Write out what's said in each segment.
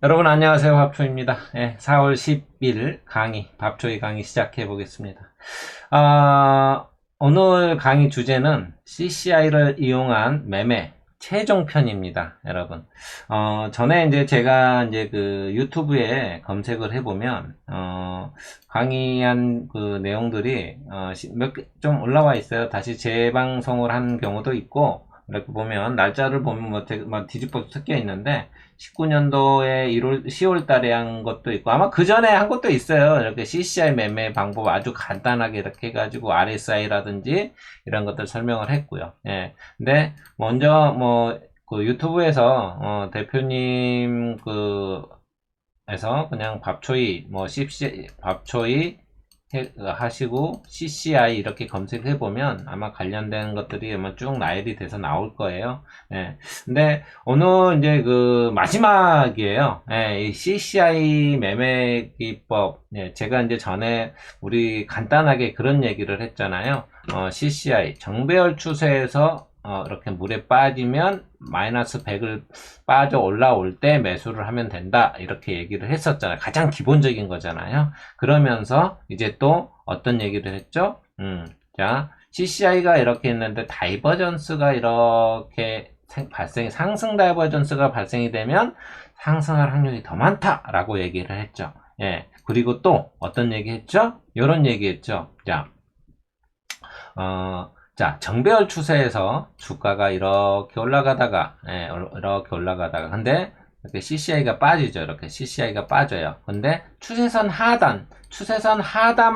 여러분 안녕하세요. 밥초입니다. 4월 10일 밥초의 강의 시작해 보겠습니다. 오늘 강의 주제는 CCI를 이용한 매매 최종편입니다. 여러분. 전에 이제 제가 이제 그 유튜브에 검색을 해보면, 강의한 그 내용들이, 몇 개 좀 올라와 있어요. 다시 재방송을 한 경우도 있고, 이렇게 보면, 날짜를 보면 뭐 뒤집어 섞여 있는데, 19년도에 10월 달에 한 것도 있고, 아마 그 전에 한 것도 있어요. 이렇게 CCI 매매 방법 아주 간단하게 이렇게 해가지고 RSI라든지 이런 것들 설명을 했고요. 예. 근데 먼저 그 유튜브에서 대표님 에서 그냥 밥초이 밥초이 하시고 CCI 이렇게 검색해 보면 아마 관련된 것들이 아마 쭉 나열이 돼서 나올 거예요. 예. 근데 오늘 이제 그 마지막이에요. 예, 이 CCI 매매 기법. 예, 제가 이제 전에 우리 간단하게 그런 얘기를 했잖아요. CCI 정배열 추세에서 이렇게 물에 빠지면 마이너스 100을 빠져 올라올 때 매수를 하면 된다. 이렇게 얘기를 했었잖아요. 가장 기본적인 거잖아요. 그러면서 이제 또 어떤 얘기를 했죠? 자, CCI가 이렇게 있는데 다이버전스가 이렇게 상승 다이버전스가 발생이 되면 상승할 확률이 더 많다라고 얘기를 했죠. 예. 그리고 또 어떤 얘기 했죠? 요런 얘기 했죠. 자, 정배열 추세에서 주가가 이렇게 올라가다가, 이렇게 올라가다가, 근데, 이렇게 CCI가 빠지죠. 이렇게 CCI가 빠져요. 근데, 추세선 하단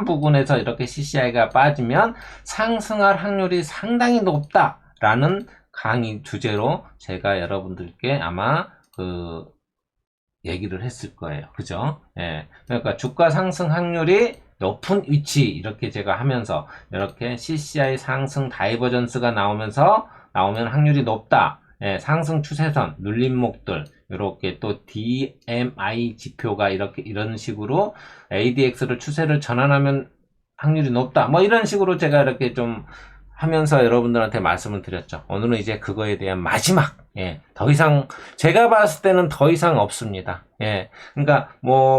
부분에서 이렇게 CCI가 빠지면 상승할 확률이 상당히 높다라는 강의 주제로 제가 여러분들께 아마 얘기를 했을 거예요. 그죠? 예. 그러니까 주가 상승 확률이 높은 위치 이렇게 제가 하면서 이렇게 CCI 상승 다이버전스가 나오면 확률이 높다. 예, 상승 추세선 눌림목들 이렇게 또 DMI 지표가 이런 식으로 ADX를 추세를 전환하면 확률이 높다. 뭐 이런 식으로 제가 이렇게 좀 하면서 여러분들한테 말씀을 드렸죠. 오늘은 이제 그거에 대한 마지막, 더 이상, 제가 봤을 때는 더 이상 없습니다. 그러니까,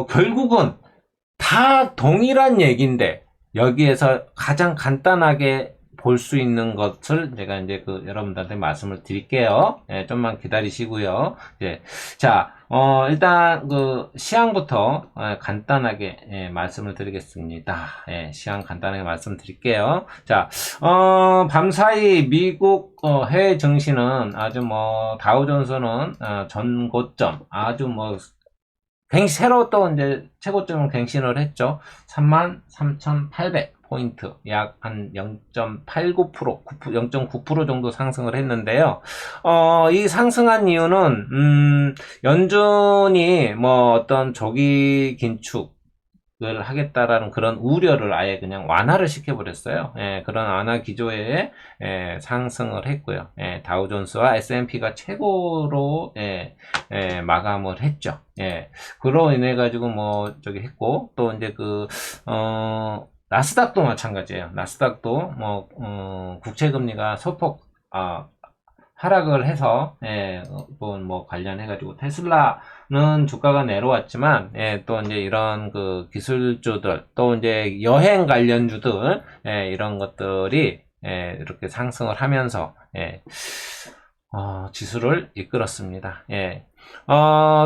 결국은 다 동일한 얘기인데, 여기에서 가장 간단하게 볼 수 있는 것을 제가 이제 여러분들한테 말씀을 드릴게요. 좀만 기다리시고요. 자, 일단 시황부터 간단하게 만씀을 드리겠습니다. 시황 간단하게 말씀드릴게요. 자, 밤사이 미국 해외 증시는 아주 다우존스는 전고점 아주 새로 또 이제 최고점을 갱신을 했죠. 33,800 포인트, 약 한 0.89%, 0.9% 정도 상승을 했는데요. 이 상승한 이유는, 연준이 어떤 조기 긴축을 하겠다라는 그런 우려를 아예 그냥 완화를 시켜버렸어요. 그런 완화 기조에 상승을 했고요. 다우존스와 S&P가 최고로 마감을 했죠. 그로 인해 가지고 했고 또 이제 나스닥도 마찬가지예요. 나스닥도 국채 금리가 소폭 하락을 해서 관련해 가지고 테슬라는 주가가 내려왔지만 또 이제 이런 기술주들 또 이제 여행 관련주들 이런 것들이 이렇게 상승을 하면서 지수를 이끌었습니다.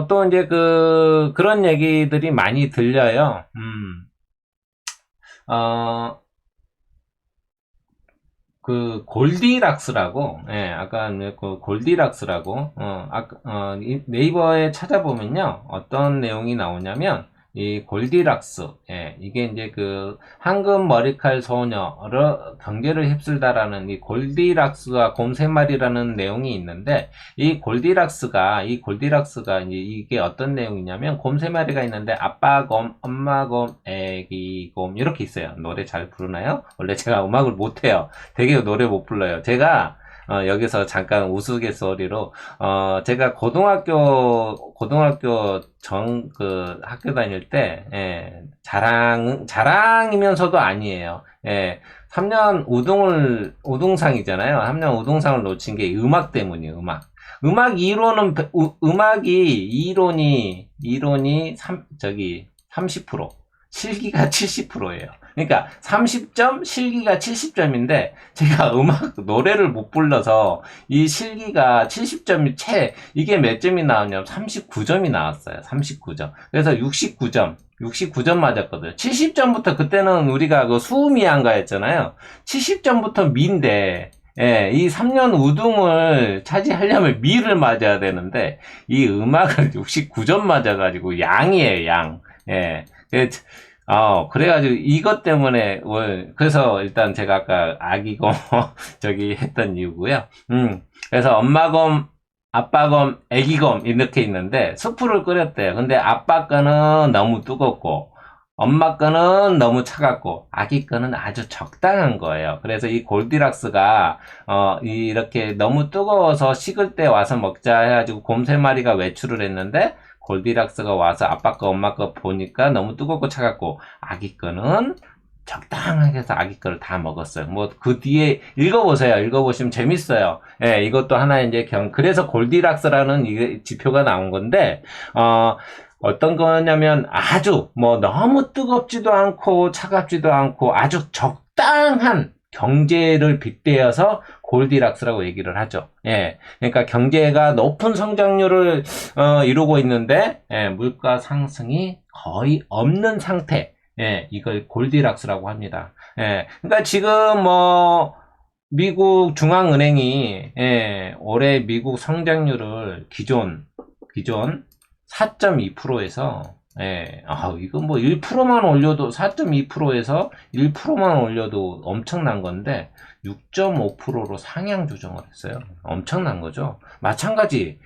또 이제 그런 얘기들이 많이 들려요. 골디락스라고, 아까 골디락스라고, 네이버에 찾아보면요, 어떤 내용이 나오냐면, 이 골디락스, 이게 이제 황금 머리칼 소녀를 경계를 휩쓸다라는 이 골디락스와 곰 세 마리라는 내용이 있는데, 이 골디락스가 이제 이게 어떤 내용이냐면, 곰 세 마리가 있는데, 아빠 곰, 엄마 곰, 애기 곰, 이렇게 있어요. 노래 잘 부르나요? 원래 제가 음악을 못해요. 되게 노래 못 불러요. 제가 여기서 잠깐 우스갯소리로 제가 고등학교 학교 다닐 때 자랑이면서도 아니에요. 3년 우등상이잖아요. 3년 우등상을 놓친 게 음악 때문이에요. 음악. 음악 이론은, 이론이 30%, 실기가 70%예요. 그러니까 30점, 실기가 70점인데, 제가 노래를 못 불러서 이 실기가 70점이 이게 몇 점이 나왔냐면 39점이 나왔어요. 39점. 그래서 69점 맞았거든요. 70점부터 그때는 우리가 그 수미안가 했잖아요. 70점부터 미인데, 예, 이 3년 우등을 차지하려면 미를 맞아야 되는데, 이 음악을 69점 맞아가지고 양이에요, 양. 예. 그래가지고 이것 때문에, 그래서 일단 제가 아까 아기곰, 했던 이유고요. 그래서 엄마곰, 아빠곰, 애기곰, 이렇게 있는데, 수프를 끓였대요. 근데 아빠 거는 너무 뜨겁고, 엄마 거는 너무 차갑고, 아기 거는 아주 적당한 거예요. 그래서 이 골디락스가, 이렇게 너무 뜨거워서 식을 때 와서 먹자 해가지고 곰 3마리가 외출을 했는데, 골디락스가 와서 아빠 거, 엄마 거 보니까 너무 뜨겁고 차갑고, 아기 거는 적당하게 해서 아기 거를 다 먹었어요. 뭐, 그 뒤에 읽어보세요. 읽어보시면 재밌어요. 예, 이것도 하나의 이제 그래서 골디락스라는 이게 지표가 나온 건데, 어떤 거냐면 아주 너무 뜨겁지도 않고 차갑지도 않고 아주 적당한 경제를 빗대어서 골디락스라고 얘기를 하죠. 예. 그러니까 경제가 높은 성장률을 이루고 있는데 물가 상승이 거의 없는 상태. 예. 이걸 골디락스라고 합니다. 예. 그러니까 지금 미국 중앙은행이 올해 미국 성장률을 기존 4.2%에서 이거 1%만 올려도 4.2%에서 1%만 올려도 엄청난 건데 6.5%로 상향 조정을 했어요. 엄청난 거죠. 마찬가지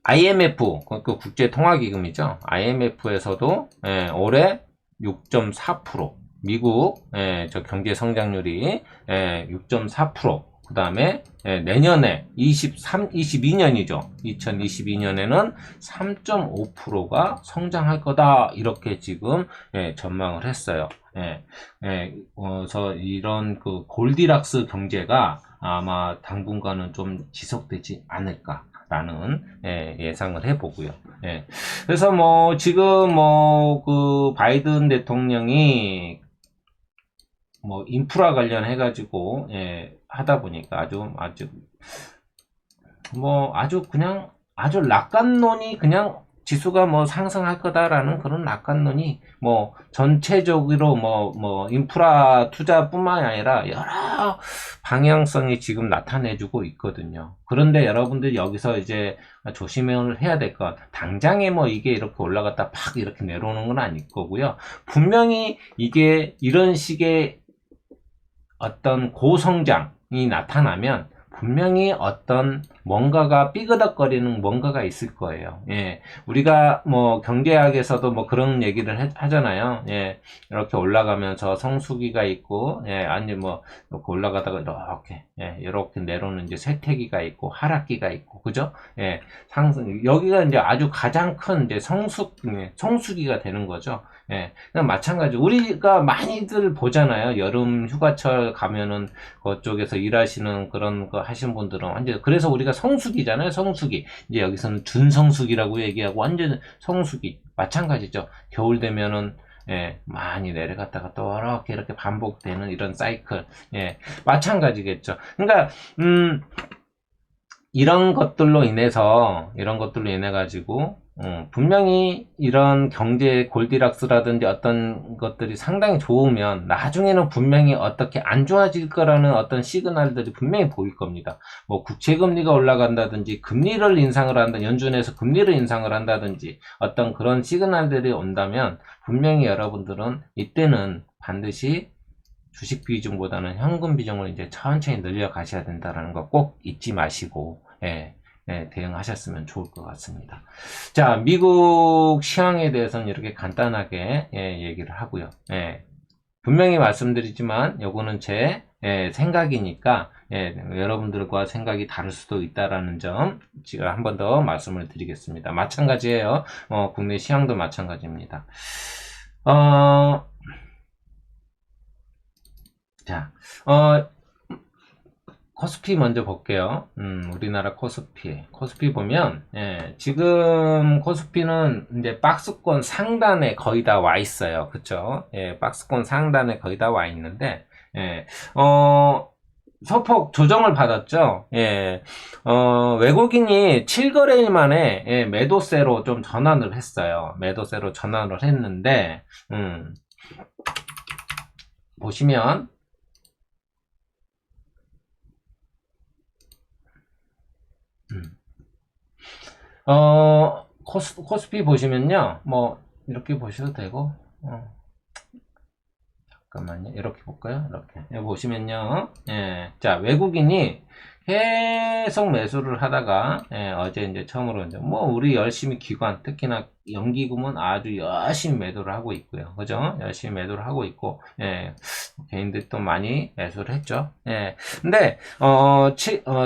IMF 그 국제통화기금이죠. IMF에서도 올해 6.4% 미국 저 경제 성장률이 6.4%. 그 다음에 내년에 22년이죠. 2022년에는 3.5%가 성장할 거다. 이렇게 지금 전망을 했어요. 그래서 이런 그 골디락스 경제가 아마 당분간은 좀 지속되지 않을까라는 예상을 해보고요. 그래서 지금 그 바이든 대통령이 인프라 관련해가지고 하다 보니까 아주 낙관론이 그냥 지수가 상승할 거다라는 그런 낙관론이 전체적으로 인프라 투자뿐만 아니라 여러 방향성이 지금 나타내주고 있거든요. 그런데 여러분들 여기서 이제 조심을 해야 될 건 당장에 이게 이렇게 올라갔다 팍 이렇게 내려오는 건 아닐 거고요. 분명히 이게 이런 식의 어떤 고성장이 나타나면 분명히 어떤 뭔가가 삐그덕거리는 뭔가가 있을 거예요. 우리가 경제학에서도 그런 얘기를 하잖아요. 이렇게 올라가면서 성수기가 있고, 아니 이렇게 올라가다가 이렇게 내려오는 이제 쇠퇴기가 있고 하락기가 있고, 그죠? 상승 여기가 이제 아주 가장 큰 이제 성수기가 되는 거죠. 마찬가지. 우리가 많이들 보잖아요. 여름 휴가철 가면은 그쪽에서 일하시는 그런 거 하시는 분들은 완전, 그래서 우리가 성수기잖아요. 성수기. 이제 여기서는 준성수기라고 얘기하고 완전 성수기. 마찬가지죠. 겨울 되면은 많이 내려갔다가 또 이렇게 반복되는 이런 사이클. 마찬가지겠죠. 그러니까, 이런 것들로 인해 가지고, 분명히 이런 경제 골디락스라든지 어떤 것들이 상당히 좋으면 나중에는 분명히 어떻게 안 좋아질 거라는 어떤 시그널들이 분명히 보일 겁니다. 국채금리가 올라간다든지 금리를 인상을 한다, 연준에서 금리를 인상을 한다든지 어떤 그런 시그널들이 온다면 분명히 여러분들은 이때는 반드시 주식 비중보다는 현금 비중을 이제 천천히 늘려 가셔야 된다는 거 꼭 잊지 마시고, 대응하셨으면 좋을 것 같습니다. 자, 미국 시황에 대해서는 이렇게 간단하게 얘기를 하고요. 분명히 말씀드리지만 요거는 제 생각이니까 여러분들과 생각이 다를 수도 있다라는 점 제가 한 번 더 말씀을 드리겠습니다. 마찬가지예요. 국내 시황도 마찬가지입니다. 자, 코스피 먼저 볼게요. 우리나라 코스피 보면, 예, 지금 코스피는 이제 박스권 상단에 거의 다 와 있어요. 그쵸? 예, 박스권 상단에 거의 다 와 있는데, 예, 소폭 조정을 받았죠. 예, 외국인이 7거래일 만에, 예, 매도세로 좀 전환을 했어요. 매도세로 전환을 했는데, 보시면, 코스피 보시면요, 뭐, 이렇게 보셔도 되고, 잠깐만요. 이렇게 볼까요? 이렇게. 여기 보시면요, 예, 자, 외국인이 계속 매수를 하다가, 예, 어제 이제 처음으로 이제, 뭐, 우리 열심히 기관, 특히나 연기금은 아주 열심히 매도를 하고 있고요. 그죠? 열심히 매도를 하고 있고, 예, 개인들 또 많이 매수를 했죠. 예. 근데,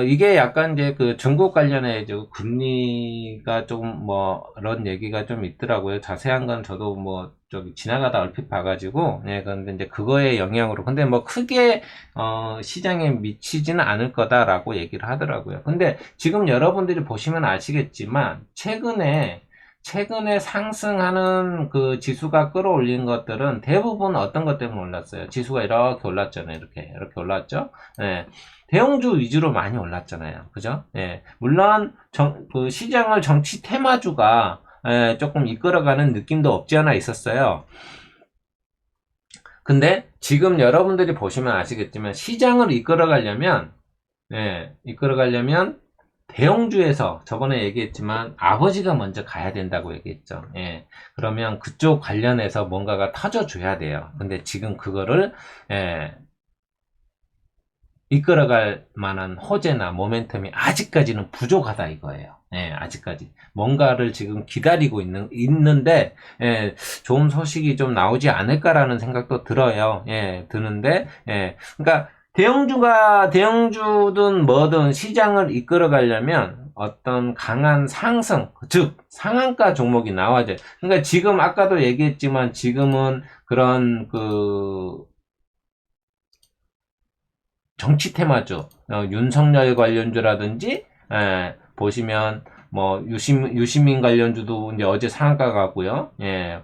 이게 약간 이제 그 중국 관련해 이제 금리가 조금 뭐, 그런 얘기가 좀 있더라고요. 자세한 건 저도 뭐, 저기 지나가다 얼핏 봐가지고, 예, 그런데 이제 그거의 영향으로, 근데 뭐 크게, 시장에 미치지는 않을 거다라고 얘기를 하더라고요. 근데 지금 여러분들이 보시면 아시겠지만, 최근에 상승하는 그 지수가 끌어올린 것들은 대부분 어떤 것 때문에 올랐어요? 지수가 이렇게 올랐잖아요. 이렇게 올랐죠? 예. 대형주 위주로 많이 올랐잖아요. 그죠? 예. 물론, 그 시장을 정치 테마주가 조금 이끌어가는 느낌도 없지 않아 있었어요. 근데 지금 여러분들이 보시면 아시겠지만 시장을 이끌어가려면 대형주에서 저번에 얘기했지만 아버지가 먼저 가야 된다고 얘기했죠. 예. 그러면 그쪽 관련해서 뭔가가 터져줘야 돼요. 근데 지금 그거를 이끌어갈 만한 호재나 모멘텀이 아직까지는 부족하다 이거예요. 예, 아직까지. 뭔가를 지금 기다리고 있는데, 예, 좋은 소식이 좀 나오지 않을까라는 생각도 들어요. 예, 드는데, 예. 그러니까, 대형주든 뭐든 시장을 이끌어 가려면 어떤 강한 상승, 즉, 상한가 종목이 나와야 돼. 그러니까 지금 아까도 얘기했지만 지금은 그런 정치 테마죠. 윤석열 관련주라든지, 보시면, 뭐, 유시민 관련주도 이제 어제 상한가 가고요. 예,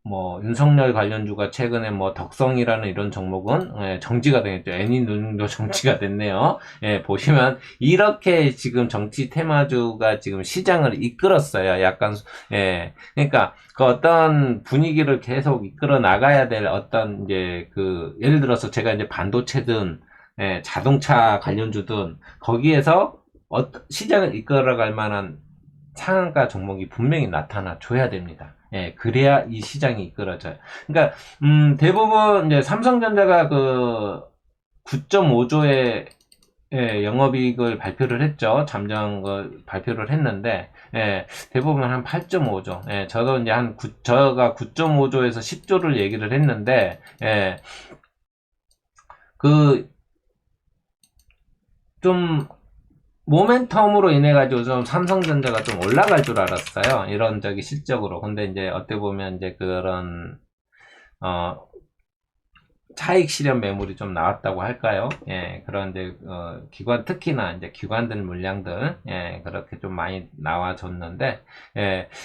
뭐, 윤석열 관련주가 최근에 뭐, 덕성이라는 이런 종목은, 정지가 되겠죠. 애니눈도 정지가 됐네요. 예, 보시면, 이렇게 지금 정치 테마주가 지금 시장을 이끌었어요. 약간, 예, 그러니까, 그 어떤 분위기를 계속 이끌어 나가야 될 어떤, 이제, 예를 들어서 제가 이제 반도체든, 자동차 관련주든, 거기에서 시장을 이끌어갈 만한 상한가 종목이 분명히 나타나 줘야 됩니다. 예, 그래야 이 시장이 이끌어져요. 그러니까, 대부분, 이제 삼성전자가 9.5조의 영업이익을 발표를 했죠. 잠정 발표를 했는데, 대부분 한 8.5조. 저도 이제 저가 9.5조에서 10조를 얘기를 했는데, 좀, 모멘텀으로 인해 가지고 좀 삼성전자가 좀 올라갈 줄 알았어요. 이런 실적으로. 근데 이제 어떻게 보면 이제 그런 차익 실현 매물이 좀 나왔다고 할까요? 예, 그런 이제 기관 특히나 이제 기관들 물량들 그렇게 좀 많이 나와줬는데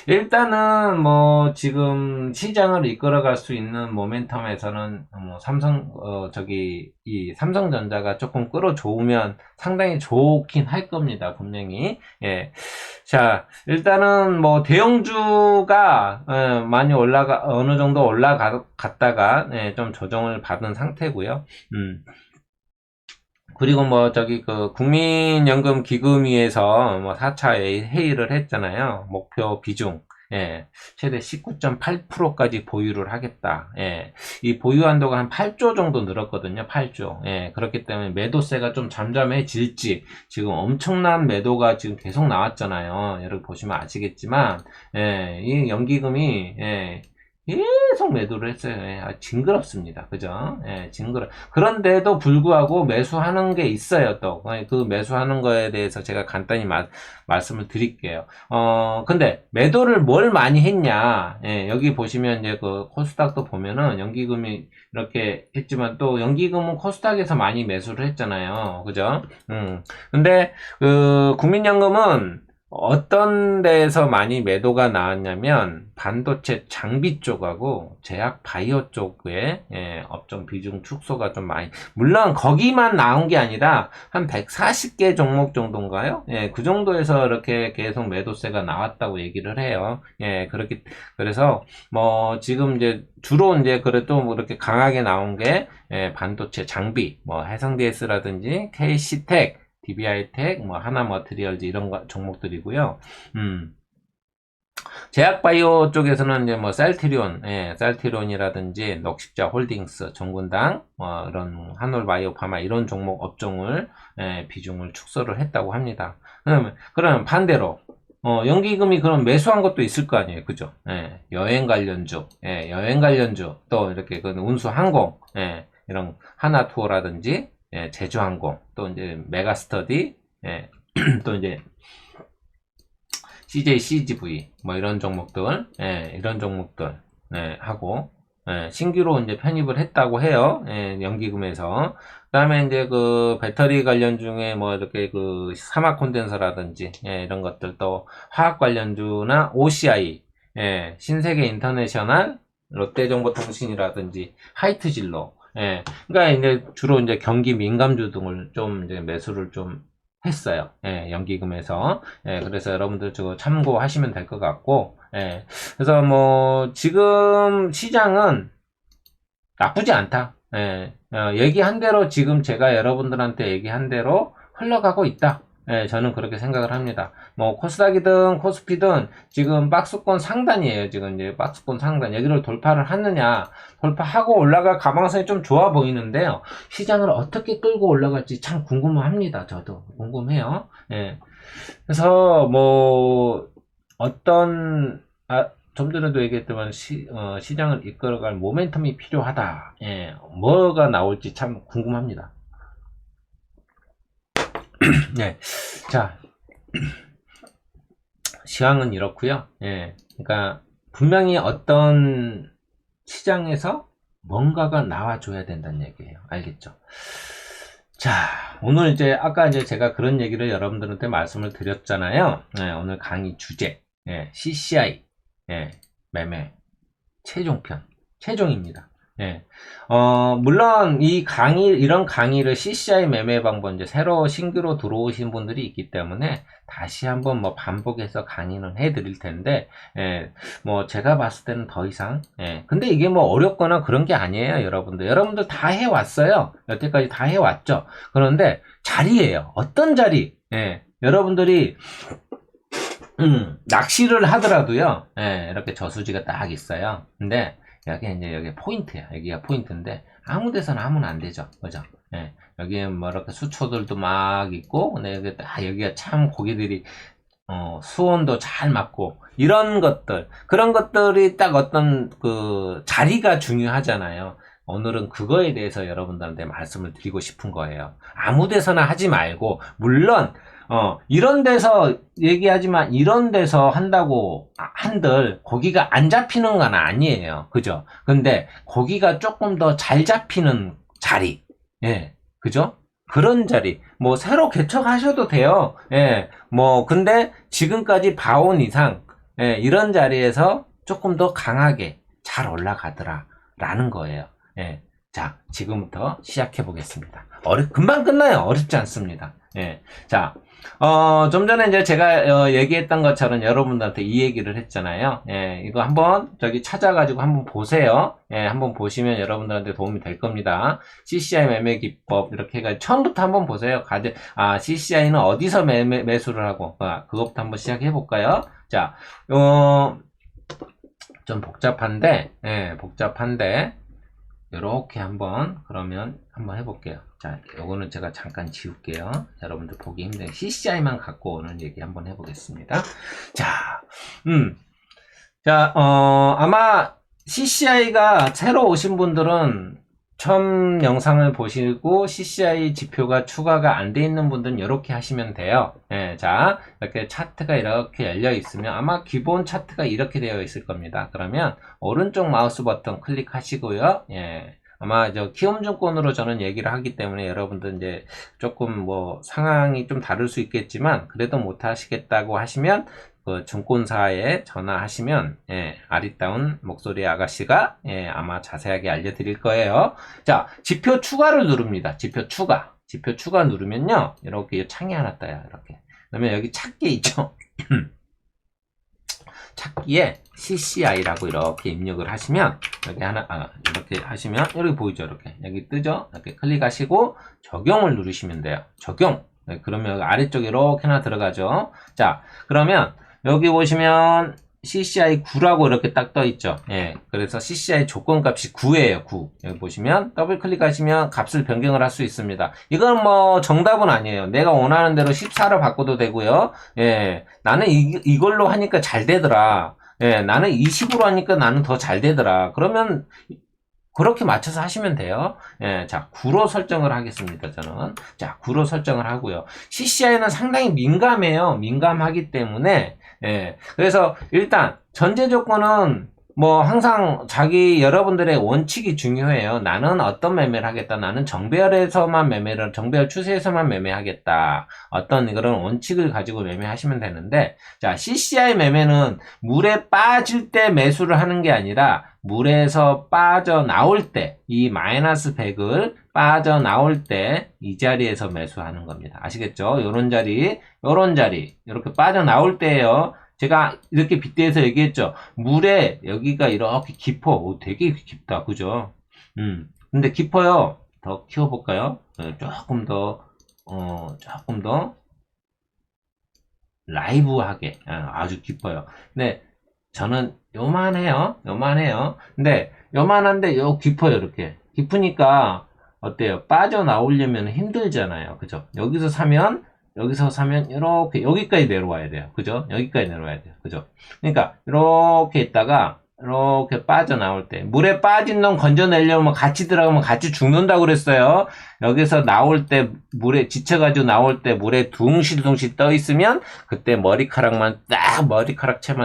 일단은 뭐 지금 시장을 이끌어갈 수 있는 모멘텀에서는 뭐 이 삼성전자가 조금 끌어줘우면 상당히 좋긴 할 겁니다. 분명히. 자, 일단은 뭐 대형주가 많이 어느 정도 올라갔다가 좀 조정을 받은 상태고요. 그리고 뭐 국민연금기금위에서 뭐 4차 회의를 했잖아요. 목표 비중. 최대 19.8%까지 보유를 하겠다. 이 보유 한도가 한 8조 정도 늘었거든요. 8조. 그렇기 때문에 매도세가 좀 잠잠해질지, 지금 엄청난 매도가 지금 계속 나왔잖아요. 여러분 보시면 아시겠지만, 이 연기금이, 계속 매도를 했어요. 예, 징그럽습니다. 그죠? 예, 그런데도 불구하고 매수하는 게 있어요, 또. 그 매수하는 거에 대해서 제가 간단히 말씀을 드릴게요. 근데 매도를 뭘 많이 했냐? 예, 여기 보시면 이제 그 코스닥도 보면은 연기금이 이렇게 했지만 또 연기금은 코스닥에서 많이 매수를 했잖아요. 그죠? 근데 그 국민연금은 어떤 데에서 많이 매도가 나왔냐면 반도체 장비 쪽하고 제약 바이오 쪽에 업종 비중 축소가 좀 많이, 물론 거기만 나온 게 아니라 한 140개 종목 정도인가요? 그 정도에서 이렇게 계속 매도세가 나왔다고 얘기를 해요. 그래서 뭐 지금 이제 주로 이제 그래도 뭐 이렇게 강하게 나온 게 반도체 장비, 뭐 해성DS라든지 KC텍, DBI텍, 뭐 하나머티리얼즈 이런 종목들이고요. 제약바이오 쪽에서는 이제 뭐 셀트리온이라든지 녹십자 홀딩스, 종군당, 이런 한올바이오 파마 이런 종목 업종을 비중을 축소를 했다고 합니다. 그러면 반대로 연기금이 그럼 매수한 것도 있을 거 아니에요, 그죠? 여행 관련주, 또 이렇게 그 운수항공, 이런 하나투어라든지 제주항공, 또 이제 메가스터디, 또 이제 CJCGV 뭐 이런 종목들, 하고 신규로 이제 편입을 했다고 해요. 연기금에서. 그다음에 이제 그 배터리 관련 중에 뭐 이렇게 그 사막 콘덴서라든지 이런 것들, 또 화학 관련주나 OCI, 신세계 인터내셔널, 롯데정보통신이라든지 하이트진로, 그러니까 이제 주로 이제 경기 민감주 등을 좀 이제 매수를 좀 했어요. 연기금에서. 그래서 여러분들 저 참고하시면 될 것 같고, 그래서 뭐 지금 시장은 나쁘지 않다. 얘기한 대로 지금 제가 여러분들한테 얘기한 대로 흘러가고 있다. 저는 그렇게 생각을 합니다. 뭐 코스닥이든 코스피든 지금 박스권 상단이에요. 지금 이제 박스권 상단 여기를 돌파를 하느냐, 돌파하고 올라갈 가망성이 좀 좋아 보이는데요. 시장을 어떻게 끌고 올라갈지 참 궁금합니다. 저도 궁금해요. 그래서 뭐 좀 전에도 얘기했지만 시장을 이끌어갈 모멘텀이 필요하다. 뭐가 나올지 참 궁금합니다. 네, 자, 시황은 이렇고요. 그러니까 분명히 어떤 시장에서 뭔가가 나와줘야 된다는 얘기예요. 알겠죠? 자, 오늘 이제 아까 이제 제가 그런 얘기를 여러분들한테 말씀을 드렸잖아요. 오늘 강의 주제, CCI, 매매, 최종입니다. 물론 이런 강의를 CCI 매매 방법, 이제 새로 신규로 들어오신 분들이 있기 때문에 다시 한번 뭐 반복해서 강의는 해드릴 텐데, 뭐 제가 봤을 때는 더 이상, 근데 이게 뭐 어렵거나 그런 게 아니에요, 여러분들. 여러분들 다 해왔어요. 여태까지 다 해왔죠. 그런데 자리예요. 어떤 자리, 여러분들이 낚시를 하더라도요, 이렇게 저수지가 딱 있어요. 근데 여기 포인트야. 여기가 포인트인데 아무 데서나 하면 안 되죠. 그죠? 여기에 뭐 이렇게 수초들도 막 있고, 근데 여기가 참 고기들이 수온도 잘 맞고 이런 것들, 그런 것들이 딱 어떤 그 자리가 중요하잖아요. 오늘은 그거에 대해서 여러분들한테 말씀을 드리고 싶은 거예요. 아무 데서나 하지 말고, 물론 이런 데서 얘기하지만 이런 데서 한다고 한들 고기가 안 잡히는 건 아니에요. 그죠? 근데 고기가 조금 더 잘 잡히는 자리. 그죠? 그런 자리. 뭐 새로 개척하셔도 돼요. 뭐 근데 지금까지 봐온 이상 이런 자리에서 조금 더 강하게 잘 올라가더라 라는 거예요. 자, 지금부터 시작해 보겠습니다. 금방 끝나요. 어렵지 않습니다. 자, 좀 전에 이제 제가 얘기했던 것처럼 여러분들한테 이 얘기를 했잖아요. 이거 한번 저기 찾아가지고 한번 보세요. 한번 보시면 여러분들한테 도움이 될 겁니다. CCI 매매 기법 이렇게 해가지고 처음부터 한번 보세요. CCI는 어디서 매수를 하고 그것부터 한번 시작해 볼까요? 자, 좀 복잡한데 이렇게 그러면 한번 해볼게요. 자, 요거는 제가 잠깐 지울게요. 여러분들 보기 힘든 CCI만 갖고 오는 얘기 한번 해보겠습니다. 자, 아마 CCI가 새로 오신 분들은 처음 영상을 보시고 CCI 지표가 추가가 안 돼 있는 분들은 이렇게 하시면 돼요. 예, 자, 이렇게 차트가 이렇게 열려 있으면 아마 기본 차트가 이렇게 되어 있을 겁니다. 그러면 오른쪽 마우스 버튼 클릭하시고요. 예, 아마 저 키움증권으로 저는 얘기를 하기 때문에 여러분들 이제 조금 뭐 상황이 좀 다를 수 있겠지만 그래도 못 하시겠다고 하시면 그 증권사에 전화하시면 예, 아리따운 목소리 아가씨가 예, 아마 자세하게 알려드릴 거예요. 자, 지표 추가를 누릅니다. 지표 추가 누르면요, 이렇게 창이 하나 떠요. 이렇게. 그러면 여기 찾기 있죠. 찾기에 CCI라고 이렇게 입력을 하시면 여기 하나 이렇게 하시면 여기 보이죠. 이렇게 여기 뜨죠. 이렇게 클릭하시고 적용을 누르시면 돼요. 적용. 네, 그러면 여기 아래쪽에 이렇게 하나 들어가죠. 자, 그러면 여기 보시면 CCI 9라고 이렇게 딱 떠 있죠. 예. 그래서 CCI 조건값이 9예요. 9. 여기 보시면 더블 클릭하시면 값을 변경을 할 수 있습니다. 이건 뭐 정답은 아니에요. 내가 원하는 대로 14로 바꿔도 되고요. 예. 나는 이걸로 하니까 잘 되더라. 예. 나는 20으로 하니까 나는 더 잘 되더라. 그러면 그렇게 맞춰서 하시면 돼요. 예, 자, 9로 설정을 하겠습니다, 저는. 자, 9로 설정을 하고요. CCI는 상당히 민감해요. 민감하기 때문에, 예. 그래서 일단, 전제 조건은 뭐 항상 여러분들의 원칙이 중요해요. 나는 어떤 매매를 하겠다. 나는 정배열 추세에서만 매매하겠다. 어떤 그런 원칙을 가지고 매매하시면 되는데, 자, CCI 매매는 물에 빠질 때 매수를 하는 게 아니라, 물에서 빠져나올 때, 이 마이너스 100을 빠져나올 때, 이 자리에서 매수하는 겁니다. 아시겠죠? 요런 자리, 이렇게 빠져나올 때예요. 제가 이렇게 빗대서 얘기했죠. 물에 여기가 이렇게 깊어. 오, 되게 깊다. 그죠? 근데 깊어요. 더 키워볼까요? 조금 더 라이브하게. 아주 깊어요. 근데 저는 요만해요. 근데 요만한데 깊어요. 이렇게. 깊으니까 어때요? 빠져나오려면 힘들잖아요. 그죠? 여기서 사면 이렇게 여기까지 내려와야 돼요. 그죠? 여기까지 내려와야 돼요. 그죠? 그러니까 이렇게 있다가 이렇게 빠져나올 때 물에 빠진 놈 건져내려면 같이 들어가면 같이 죽는다고 그랬어요. 여기서 나올 때 물에 지쳐가지고 나올 때 물에 둥실둥실 떠 있으면 그때 머리카락채만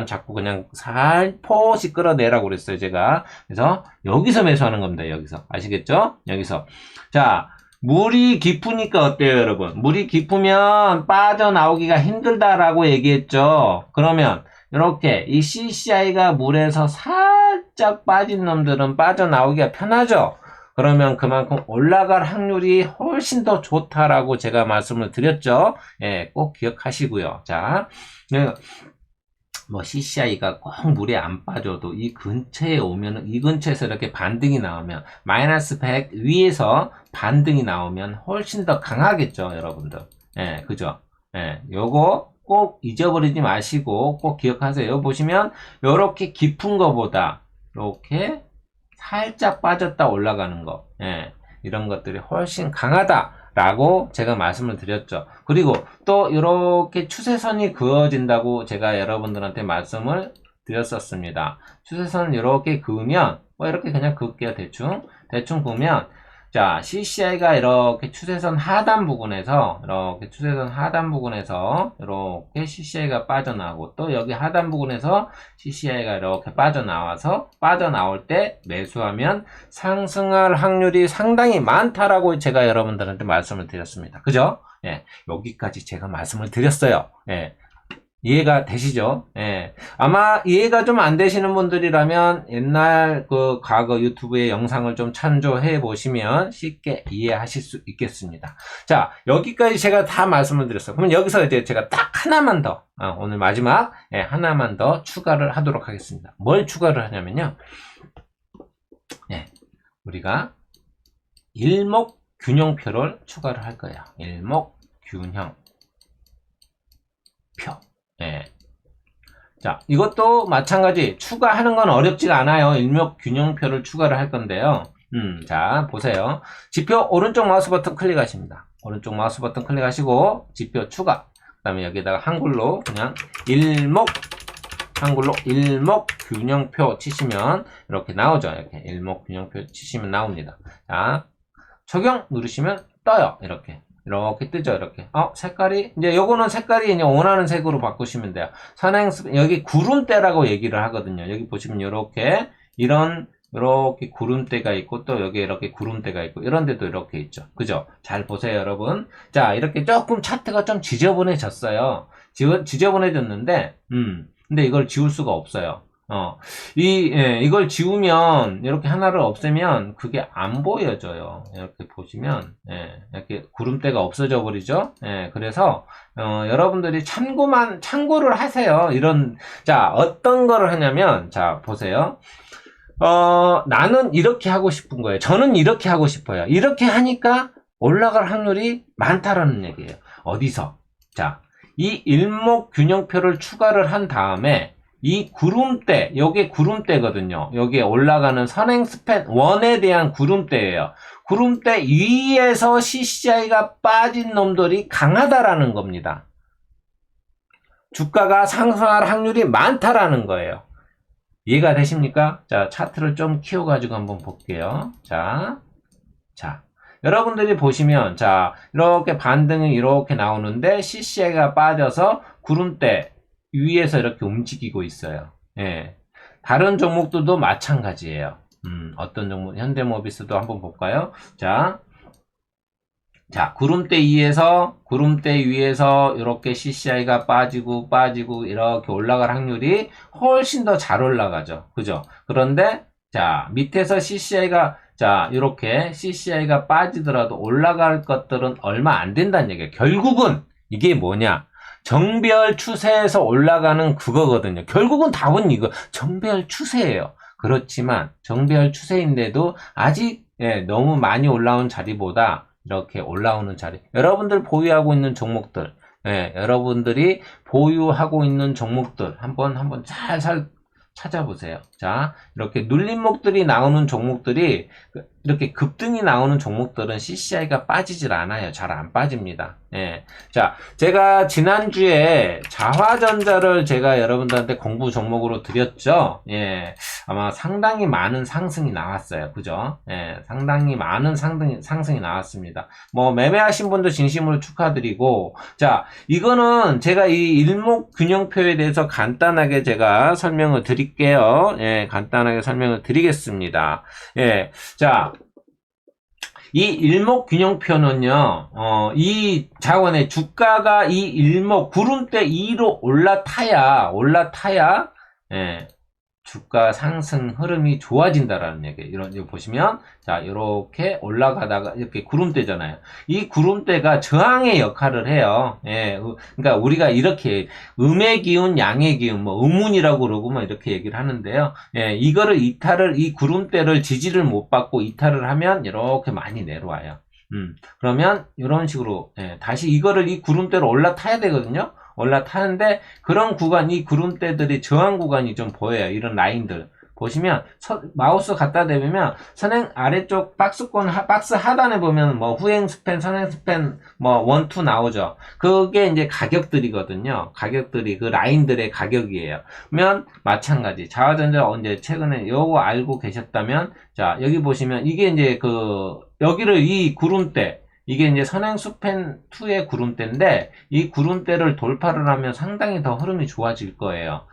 잡고 그냥 살포시 끌어내라고 그랬어요. 제가. 그래서 여기서 매수하는 겁니다. 여기서. 아시겠죠? 여기서. 자, 물이 깊으니까 어때요, 여러분? 물이 깊으면 빠져나오기가 힘들다라고 얘기했죠. 그러면 이렇게 이 CCI가 물에서 살짝 빠진 놈들은 빠져나오기가 편하죠. 그러면 그만큼 올라갈 확률이 훨씬 더 좋다라고 제가 말씀을 드렸죠. 예, 꼭 기억하시고요. 자, 뭐 CCI가 꼭 물에 안 빠져도 이 근처에 오면 이 근처에서 이렇게 반등이 나오면 마이너스 100 위에서 반등이 나오면 훨씬 더 강하겠죠, 여러분들. 예, 그죠? 예, 요거 꼭 잊어버리지 마시고 꼭 기억하세요. 여기 보시면 요렇게 깊은 거보다 이렇게 살짝 빠졌다 올라가는 거, 예, 이런 것들이 훨씬 강하다라고 제가 말씀을 드렸죠. 그리고 또 이렇게 추세선이 그어진다고 제가 여러분들한테 말씀을 드렸었습니다. 추세선 이렇게 그으면 뭐 이렇게 그냥 그을게요. 대충 그으면 자, CCI가 이렇게 추세선 하단 부분에서 이렇게 CCI가 빠져나오고 또 여기 하단 부분에서 CCI가 이렇게 빠져나올 때 매수하면 상승할 확률이 상당히 많다라고 제가 여러분들한테 말씀을 드렸습니다. 그죠? 예, 여기까지 제가 말씀을 드렸어요. 예. 이해가 되시죠? 예. 아마 이해가 좀 안 되시는 분들이라면 옛날 그 과거 유튜브의 영상을 좀 참조해 보시면 쉽게 이해하실 수 있겠습니다. 자, 여기까지 제가 다 말씀을 드렸어요. 그러면 여기서 이제 제가 딱 하나만 더, 오늘 마지막, 하나만 더 추가를 하도록 하겠습니다. 뭘 추가를 하냐면요. 예. 우리가 일목균형표를 추가를 할 거예요. 일목균형표. 예. 자, 이것도 마찬가지 추가하는 건 어렵지가 않아요. 일목균형표를 추가를 할 건데요. 자, 보세요. 지표 오른쪽 마우스 버튼 클릭하십니다. 오른쪽 마우스 버튼 클릭하시고 지표 추가. 그 다음에 여기다가 한글로 그냥 한글로 일목균형표 치시면 이렇게 나오죠. 이렇게 일목균형표 치시면 나옵니다. 자, 적용 누르시면 떠요. 이렇게 뜨죠. 이렇게. 색깔이 이제 요거는 색깔이 이제 원하는 색으로 바꾸시면 돼요. 여기 구름대라고 얘기를 하거든요. 여기 보시면 이렇게 이렇게 구름대가 있고 또 여기 이렇게 구름대가 있고 이런 데도 이렇게 있죠. 그죠? 잘 보세요, 여러분. 자, 이렇게 조금 차트가 좀 지저분해졌어요. 지저분해졌는데 근데 이걸 지울 수가 없어요. 이걸 지우면, 이렇게 하나를 없애면, 그게 안 보여져요. 이렇게 보시면, 이렇게 구름대가 없어져 버리죠? 그래서, 여러분들이 참고를 하세요. 자, 어떤 거를 하냐면, 자, 보세요. 나는 이렇게 하고 싶은 거예요. 저는 이렇게 하고 싶어요. 이렇게 하니까 올라갈 확률이 많다라는 얘기예요. 어디서? 자, 이 일목균형표를 추가를 한 다음에, 이 구름대, 요게 구름대거든요. 여기에 올라가는 선행 스팬 1에 대한 구름대예요. 구름대 위에서 CCI가 빠진 놈들이 강하다라는 겁니다. 주가가 상승할 확률이 많다라는 거예요. 이해가 되십니까? 자, 차트를 좀 키워가지고 한번 볼게요. 자. 여러분들이 보시면, 자, 이렇게 반등이 이렇게 나오는데, CCI가 빠져서 구름대 위에서 이렇게 움직이고 있어요. 다른 종목들도 마찬가지예요. 어떤 종목, 현대모비스도 한번 볼까요? 자, 구름대 위에서 이렇게 CCI가 빠지고 이렇게 올라갈 확률이 훨씬 더 잘 올라가죠. 그죠? 그런데, 자, 밑에서 이렇게 CCI가 빠지더라도 올라갈 것들은 얼마 안 된다는 얘기예요. 결국은, 이게 뭐냐? 정배열 추세에서 올라가는 그거거든요. 결국은 답은 이거 정배열 추세예요. 그렇지만 정배열 추세인데도 아직 너무 많이 올라온 자리보다 이렇게 올라오는 자리, 여러분들이 보유하고 있는 종목들 한번 잘 찾아보세요. 자, 이렇게 눌림목들이 나오는 종목들이, 이렇게 급등이 나오는 종목들은 CCI가 빠지질 않아요. 잘 안 빠집니다. 자, 제가 지난주에 자화전자를 제가 여러분들한테 공부 종목으로 드렸죠. 아마 상당히 많은 상승이 나왔어요. 그죠? 상당히 많은 상승이 나왔습니다. 뭐, 매매하신 분도 진심으로 축하드리고, 자, 이거는 제가 이 일목균형표에 대해서 간단하게 제가 설명을 드릴게요. 간단하게 설명을 드리겠습니다. 자, 이 일목균형표는요, 이 자원의 주가가 이 구름대 2로 올라타야, 주가 상승 흐름이 좋아진다라는 얘기예요. 이거 보시면, 자, 이렇게 올라가다가, 이렇게 구름대잖아요. 이 구름대가 저항의 역할을 해요. 그러니까 우리가 이렇게, 음의 기운, 양의 기운, 뭐, 음운이라고 그러고, 뭐, 이렇게 얘기를 하는데요. 이 구름대를 지지를 못 받고 이탈을 하면, 이렇게 많이 내려와요. 그러면, 이런 식으로, 다시 이 구름대로 올라타야 되거든요. 올라타는데 그런 구간, 이 구름대들이 저항 구간이 좀 보여요. 이런 라인들 보시면 마우스 갖다 대면 선행 아래쪽 박스 하단에 보면 뭐 후행 스팬, 선행 스팬 뭐 1, 2 나오죠. 그게 이제 가격들이거든요. 가격들이 그 라인들의 가격이에요. 그러면 마찬가지 자화전자 이제 최근에 요거 알고 계셨다면, 자, 여기 보시면 이게 이제 여기를 이 구름대, 이게 이제 선행스팬 2의 구름대인데, 이 구름대를 돌파를 하면 상당히 더 흐름이 좋아질 거예요.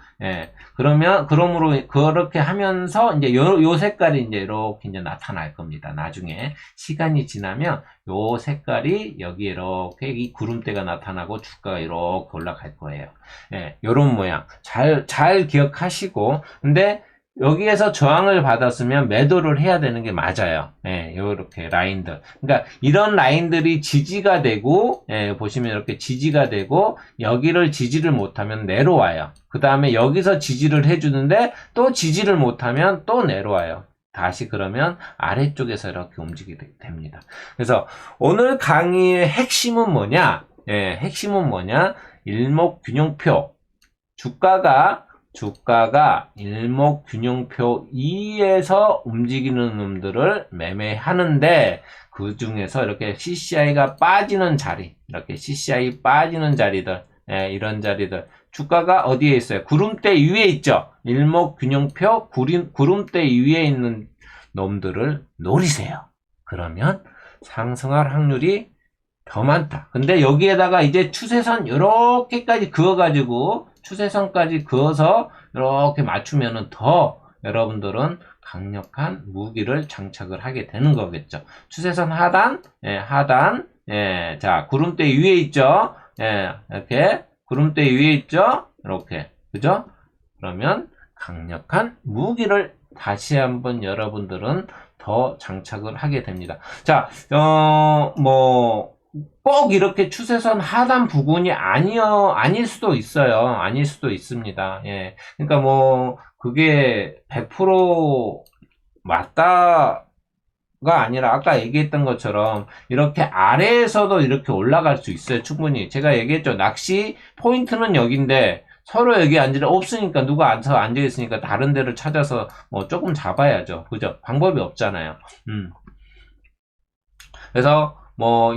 그러므로, 그렇게 하면서, 이제 요 색깔이 이제 이렇게 이제 나타날 겁니다. 나중에. 시간이 지나면, 요 색깔이 여기 이렇게 이 구름대가 나타나고 주가가 이렇게 올라갈 거예요. 요런 모양. 잘 기억하시고, 근데, 여기에서 저항을 받았으면 매도를 해야 되는 게 맞아요. 요렇게 라인들. 그러니까 이런 라인들이 지지가 되고, 보시면 이렇게 지지가 되고, 여기를 지지를 못하면 내려와요. 그 다음에 여기서 지지를 해주는데, 또 지지를 못하면 또 내려와요. 다시 그러면 아래쪽에서 이렇게 움직이게 됩니다. 그래서 오늘 강의의 핵심은 뭐냐? 핵심은 뭐냐? 일목균형표. 주가가 일목균형표 2에서 움직이는 놈들을 매매하는데, 그 중에서 이렇게 CCI가 빠지는 자리, 이렇게 CCI 빠지는 자리들, 이런 자리들, 주가가 어디에 있어요? 구름대 위에 있죠? 일목균형표 구름대 위에 있는 놈들을 노리세요. 그러면 상승할 확률이 더 많다. 근데 여기에다가 이제 추세선 이렇게까지 그어가지고 추세선까지 그어서 이렇게 맞추면은 더 여러분들은 강력한 무기를 장착을 하게 되는 거겠죠. 추세선 하단, 하단, 자, 구름대 위에 있죠? 이렇게, 구름대 위에 있죠? 이렇게, 그죠? 그러면 강력한 무기를 다시 한번 여러분들은 더 장착을 하게 됩니다. 자, 꼭 이렇게 추세선 하단 부근이 아닐 수도 있어요. 아닐 수도 있습니다. 예. 그러니까 그게 100% 맞다가 아니라 아까 얘기했던 것처럼 이렇게 아래에서도 이렇게 올라갈 수 있어요. 충분히. 제가 얘기했죠. 낚시 포인트는 여기인데 서로 여기 없으니까 누가 앉아 있으니까 다른 데를 찾아서 조금 잡아야죠. 그죠? 방법이 없잖아요. 그래서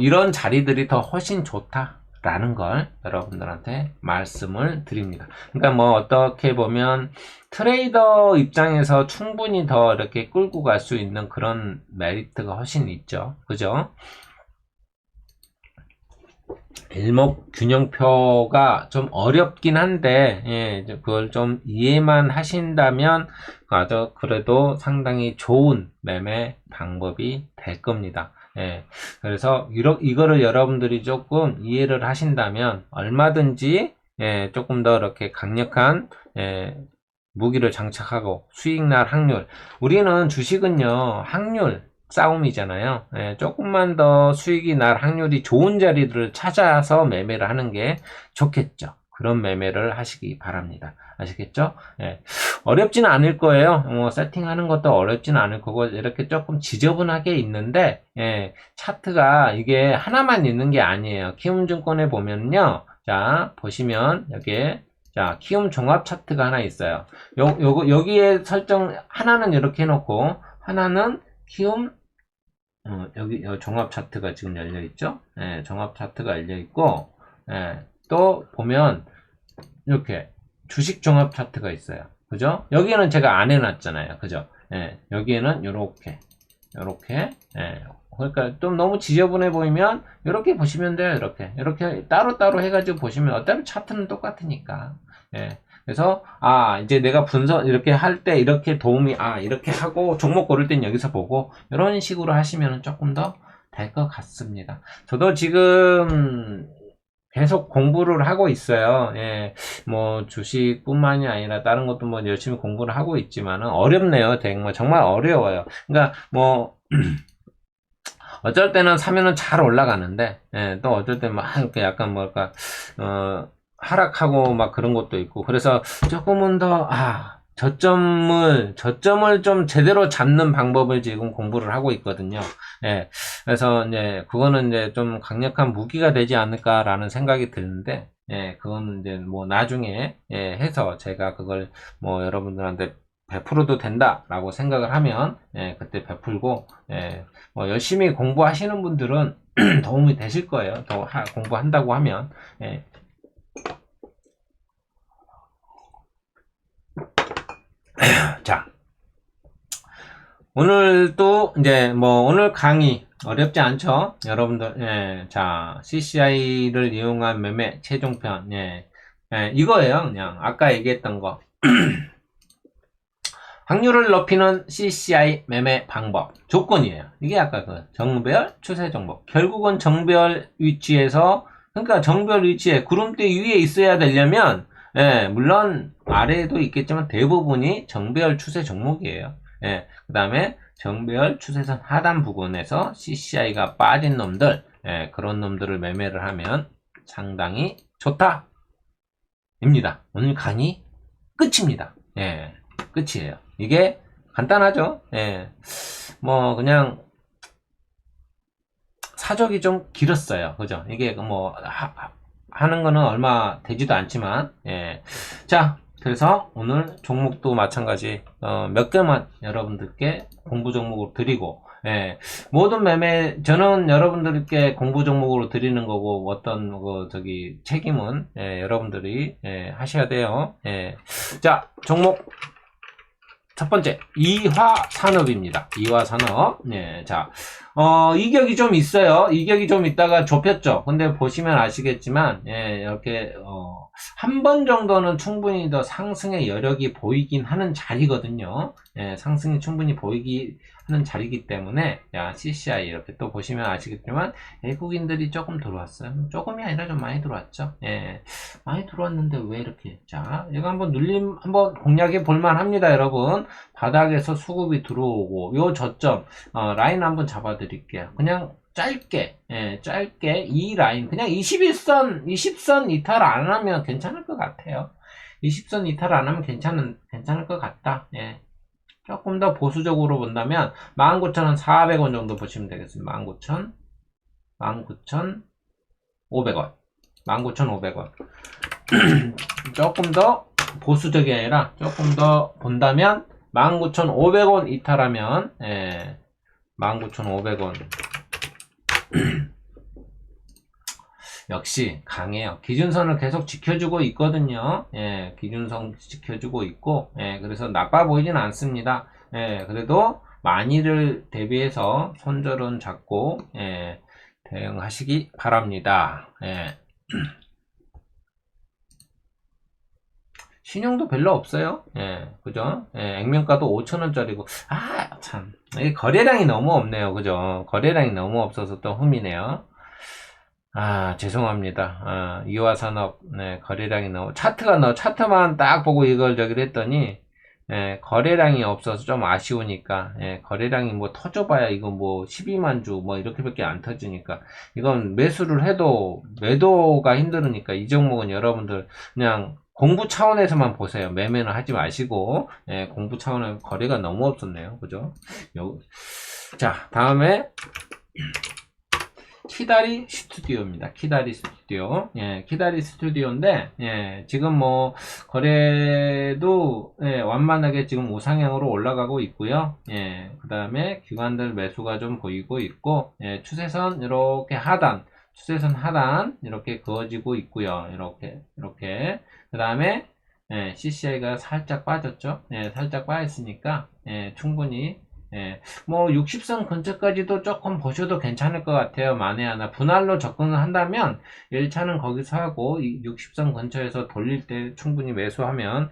이런 자리들이 더 훨씬 좋다라는 걸 여러분들한테 말씀을 드립니다. 그러니까 어떻게 보면 트레이더 입장에서 충분히 더 이렇게 끌고 갈 수 있는 그런 메리트가 훨씬 있죠. 그죠? 일목균형표가 좀 어렵긴 한데, 그걸 좀 이해만 하신다면, 그래도 상당히 좋은 매매 방법이 될 겁니다. 그래서, 이거를 여러분들이 조금 이해를 하신다면, 얼마든지, 조금 더 이렇게 강력한, 무기를 장착하고, 수익 날 확률. 우리는 주식은요, 확률, 싸움이잖아요. 조금만 더 수익이 날 확률이 좋은 자리들을 찾아서 매매를 하는 게 좋겠죠. 그런 매매를 하시기 바랍니다. 아시겠죠? 어렵지는 않을 거예요. 세팅하는 것도 어렵지는 않을 거고, 이렇게 조금 지저분하게 있는데, 차트가 이게 하나만 있는 게 아니에요. 키움증권에 보면요. 자, 보시면, 여기에, 자, 키움 종합 차트가 하나 있어요. 여기에 설정, 하나는 이렇게 해놓고, 하나는 키움 여기 종합 차트가 지금 열려 있죠. 종합 차트가 열려 있고, 또 보면 이렇게 주식 종합 차트가 있어요. 그죠? 여기에는 제가 안 해놨잖아요. 그죠? 여기에는 요렇게 그러니까 좀 너무 지저분해 보이면 이렇게 보시면 돼요. 이렇게 따로따로 해가지고 보시면 어차피 차트는 똑같으니까. 그래서 이제 내가 분석 이렇게 할 때 이렇게 도움이 이렇게 하고 종목 고를 땐 여기서 보고 이런 식으로 하시면 조금 더 될 것 같습니다. 저도 지금 계속 공부를 하고 있어요. 주식뿐만이 아니라 다른 것도 열심히 공부를 하고 있지만은 어렵네요. 정말 어려워요. 그러니까 어쩔 때는 사면은 잘 올라가는데 또 어쩔 때는 막 이렇게 약간 하락하고 막 그런 것도 있고, 그래서 조금은 더 저점을 좀 제대로 잡는 방법을 지금 공부를 하고 있거든요. 그래서 이제 그거는 이제 좀 강력한 무기가 되지 않을까라는 생각이 드는데, 그거는 이제 나중에 해서 제가 그걸 여러분들한테 베풀어도 된다라고 생각을 하면 그때 베풀고, 열심히 공부하시는 분들은 도움이 되실 거예요. 더 공부한다고 하면. 자, 오늘도 이제 오늘 강의 어렵지 않죠? 여러분들, 자, CCI를 이용한 매매 최종편, 이거예요. 그냥 아까 얘기했던 거. 확률을 높이는 CCI 매매 방법 조건이에요. 이게 아까 정배열 추세 종목. 결국은 정배열 위치에서, 그러니까 정배열 위치에 구름대 위에 있어야 되려면, 물론 아래에도 있겠지만 대부분이 정배열 추세 종목이에요. 그 다음에 정배열 추세선 하단 부근에서 CCI가 빠진 놈들, 그런 놈들을 매매를 하면 상당히 좋다 입니다. 오늘 강의 끝입니다. 끝이에요. 이게 간단하죠. 그냥 사족이 좀 길었어요. 그죠? 이게 하는 거는 얼마 되지도 않지만, 자, 그래서 오늘 종목도 마찬가지 몇 개만 여러분들께 공부 종목을 드리고, 예, 모든 매매, 저는 여러분들께 공부 종목으로 드리는 거고, 어떤, 책임은, 여러분들이, 하셔야 돼요. 자, 종목, 첫 번째, 이화산업입니다. 이화산업. 자, 이격이 좀 있어요. 이격이 좀 있다가 좁혔죠. 근데 보시면 아시겠지만, 이렇게, 한 번 정도는 충분히 더 상승의 여력이 보이긴 하는 자리거든요. 상승이 충분히 보이기 하는 자리이기 때문에, 야, CCI 이렇게 또 보시면 아시겠지만, 외국인들이 조금 들어왔어요. 조금이 아니라 좀 많이 들어왔죠. 많이 들어왔는데 왜 이렇게. 자, 이거 한번 눌림, 한번 공략해 볼만 합니다, 여러분. 바닥에서 수급이 들어오고, 요 저점, 라인 한번 잡아 드릴게요. 그냥, 짧게, 짧게, 이 라인, 그냥 20선 이탈 안 하면 괜찮을 것 같아요. 20선 이탈 안 하면 괜찮을 것 같다. 조금 더 보수적으로 본다면, 19,400원 정도 보시면 되겠습니다. 19,500원. 19,500원. 조금 더 보수적이 아니라, 조금 더 본다면, 19,500원 이탈하면, 19,500원. 역시 강해요. 기준선을 계속 지켜주고 있거든요. 기준선 지켜주고 있고, 그래서 나빠 보이진 않습니다. 그래도 많이를 대비해서 손절은 잡고, 대응하시기 바랍니다. 신용도 별로 없어요. 그죠? 액면가도 5,000원짜리고, 아, 참. 거래량이 너무 없네요. 그죠? 거래량이 너무 없어서 또 흠이네요. 아, 죄송합니다. 이화산업, 거래량이 너무, 차트만 딱 보고 이걸 저기를 했더니, 거래량이 없어서 좀 아쉬우니까, 거래량이 뭐 터져봐야 이거 뭐 12만 주 뭐 이렇게밖에 안 터지니까, 이건 매수를 해도 매도가 힘들으니까 이 종목은 여러분들 그냥 공부 차원에서만 보세요. 매매는 하지 마시고, 공부 차원에 거래가 너무 없었네요. 그죠? 자, 다음에, 키다리 스튜디오입니다. 키다리 스튜디오. 키다리 스튜디오인데, 지금 뭐, 거래도, 완만하게 지금 우상향으로 올라가고 있고요. 그 다음에 기관들 매수가 좀 보이고 있고, 추세선, 추세선 하단, 이렇게 그어지고 있고요. 이렇게. 그 다음에, CCI가 살짝 빠졌죠. 살짝 빠졌으니까, 충분히, 뭐 60선 근처까지도 조금 보셔도 괜찮을 것 같아요. 만에 하나 분할로 접근을 한다면 1차는 거기서 하고 60선 근처에서 돌릴 때 충분히 매수하면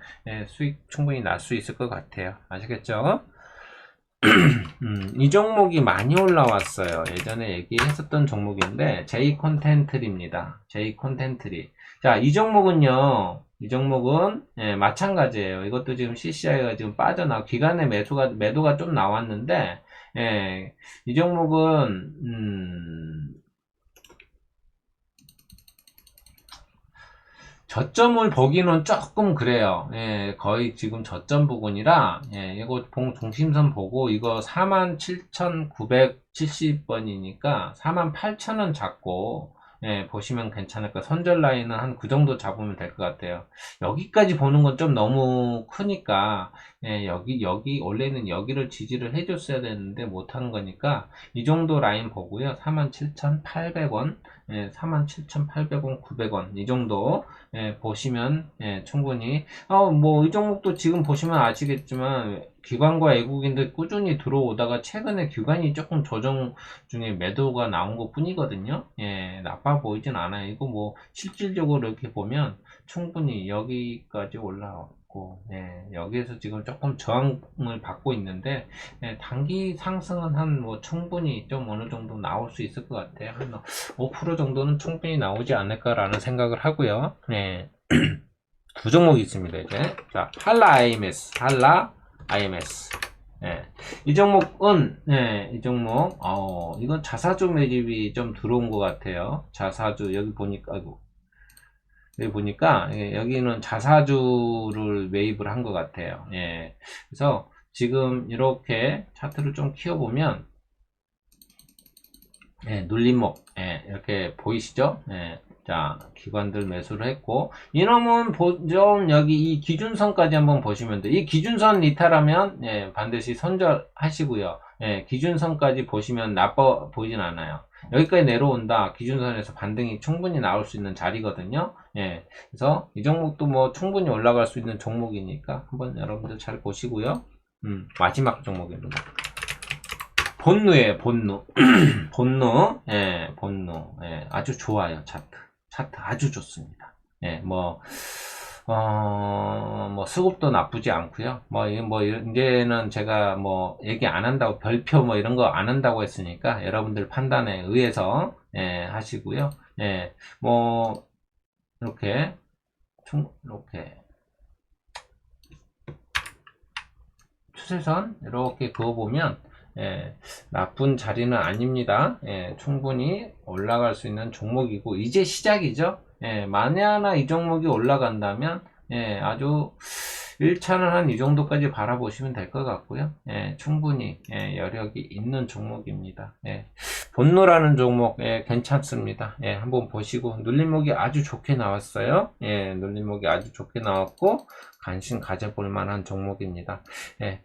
수익 충분히 날 수 있을 것 같아요. 아시겠죠? 이 종목이 많이 올라왔어요. 예전에 얘기했었던 종목인데 J 콘텐트리입니다. J 콘텐트리. 자, 이 종목은 마찬가지예요. 이것도 지금 CCI가 지금 기간의 매도가 좀 나왔는데, 이 종목은 저점을 보기는 조금 그래요. 거의 지금 저점 부근이라, 이거 중심선 보고, 이거 47,970번이니까 48,000원 잡고, 보시면 괜찮을 거예요. 선절 라인은 한 그 정도 잡으면 될 것 같아요. 여기까지 보는 건 좀 너무 크니까, 원래는 여기를 지지를 해줬어야 되는데 못하는 거니까, 이 정도 라인 보고요. 47,800원, 47,800원, 900원, 이 정도, 보시면, 충분히, 뭐, 이 종목도 지금 보시면 아시겠지만, 기관과 외국인들 꾸준히 들어오다가 최근에 기관이 조금 조정 중에 매도가 나온 것 뿐이거든요. 나빠 보이진 않아요. 이거 뭐 실질적으로 이렇게 보면 충분히 여기까지 올라왔고, 여기에서 지금 조금 저항을 받고 있는데, 단기 상승은 한 뭐 충분히 좀 어느 정도 나올 수 있을 것 같아요. 한 5% 정도는 충분히 나오지 않을까라는 생각을 하고요. 두 종목이 있습니다, 이제. 자, 한라 IMS. 이 종목은, 이건 자사주 매집이 좀 들어온 것 같아요. 자사주, 여기 보니까, 여기는 자사주를 매입을 한 것 같아요. 그래서 지금 이렇게 차트를 좀 키워보면, 눌림목, 이렇게 보이시죠? 자, 기관들 매수를 했고, 이놈은 좀 여기 이 기준선까지 한번 보시면 돼요. 이 기준선 이탈하면, 반드시 손절하시고요. 예, 기준선까지 보시면 나빠 보이진 않아요. 여기까지 내려온다. 기준선에서 반등이 충분히 나올 수 있는 자리거든요. 예, 그래서 이 종목도 뭐 충분히 올라갈 수 있는 종목이니까 한번 여러분들 잘 보시고요. 마지막 종목입니다. 본누예요, 본누. 본누, 예, 본누, 예, 아주 좋아요, 차트 아주 좋습니다. 예, 뭐 수급도 나쁘지 않고요. 이제는 제가 뭐, 얘기 안 한다고, 별표 뭐 이런 거 안 한다고 했으니까, 여러분들 판단에 의해서, 예, 하시고요. 예, 뭐, 이렇게, 이렇게, 추세선, 이렇게 그어보면, 예, 나쁜 자리는 아닙니다. 예, 충분히 올라갈 수 있는 종목이고, 이제 시작이죠. 예, 만약에 이 종목이 올라간다면, 예, 아주 1차는 한 이 정도까지 바라보시면 될 것 같고요. 예, 충분히, 예, 여력이 있는 종목입니다. 예, 본노라는 종목, 예, 괜찮습니다. 예, 한번 보시고, 눌림목이 아주 좋게 나왔어요. 예, 눌림목이 아주 좋게 나왔고, 관심 가져볼 만한 종목입니다. 예,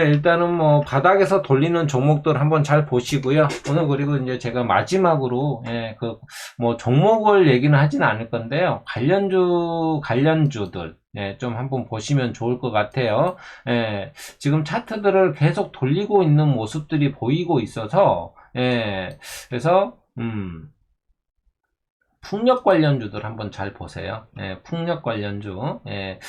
일단은 뭐 바닥에서 돌리는 종목들 한번 잘 보시고요. 오늘 그리고 이제 제가 마지막으로 예, 뭐 종목을 얘기는 하지는 않을 건데요. 관련주들 예, 좀 한번 보시면 좋을 것 같아요. 예, 지금 차트들을 계속 돌리고 있는 모습들이 보이고 있어서 예, 그래서 풍력 관련주들 한번 잘 보세요. 예, 풍력 관련주. 예,